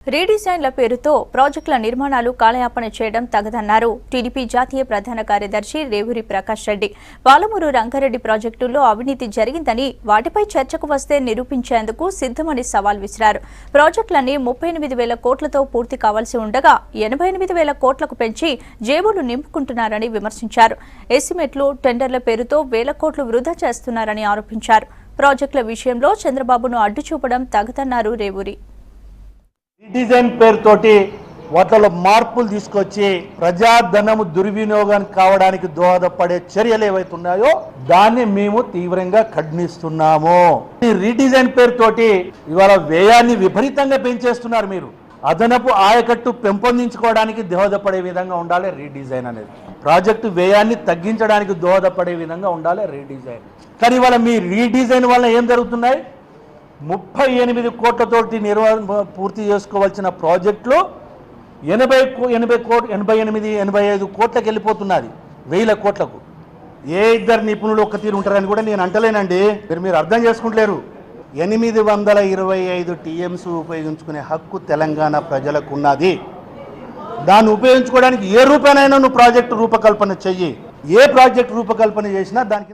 రీడిజైన్ల పేరుతో ప్రాజెక్టుల నిర్మాణాలు కాలయాపన చేయడం తగదన్నారు టీడీపీ జాతీయ ప్రధాన కార్యదర్శి రేవూరి ప్రకాష్ రెడ్డి. పాలమూరు రంగారెడ్డి ప్రాజెక్టుల్లో అవినీతి జరిగిందని వాటిపై చర్చకు వస్తే నిరూపించేందుకు సిద్ధమని సవాల్ విసిరారు. ప్రాజెక్టులన్నీ 38,000 కోట్లతో పూర్తి కావాల్సి ఉండగా 88,000 కోట్లకు పెంచి జేబులు నింపుకుంటున్నారని విమర్శించారు. ఎస్టిమేట్లు, టెండర్ల పేరుతో వేల కోట్లు వృధా చేస్తున్నారని ఆరోపించారు. ప్రాజెక్టుల విషయంలో చంద్రబాబును అడ్డుచూపడం తగదన్నారు రేవూరి. డిజైన్ పేరుతోటి వాటిలో మార్పులు తీసుకొచ్చి ప్రజాధనము దుర్వినియోగానికి కావడానికి దోహదపడే చర్యలు ఏవైతే ఉన్నాయో దాన్ని మేము తీవ్రంగా ఖండిస్తున్నాము. ఈ రీడిజైన్ పేరుతోటి ఇవాళ వ్యయాన్ని విపరీతంగా పెంచేస్తున్నారు. మీరు అదనపు ఆయకట్టు పెంపొందించుకోవడానికి దోహదపడే విధంగా ఉండాలి రీడిజైన్ అనేది. ప్రాజెక్టు వ్యయాన్ని తగ్గించడానికి దోహదపడే విధంగా ఉండాలి రీడిజైన్. కానీ ఇవాళ మీ రీడిజైన్ వల్ల ఏం జరుగుతున్నాయి? 38 కోట్లతోటి పూర్తి చేసుకోవాల్సిన ప్రాజెక్టులు 85 కోట్లకు వెళ్ళిపోతున్నది. 1000 కోట్లకు. ఏ ఇద్దరు నిపుణులు ఒక్క తీరు ఉంటారని కూడా నేను అంటలేనండి. మీరు అర్థం చేసుకుంటలేరు. 825 టీఎంసీ ఉపయోగించుకునే హక్కు తెలంగాణ ప్రజలకు ఉన్నది. దాన్ని ఉపయోగించుకోవడానికి ఏ రూపాయనైనా నువ్వు ప్రాజెక్టు రూపకల్పన చెయ్యి. ఏ ప్రాజెక్టు రూపకల్పన చేసినా దానికి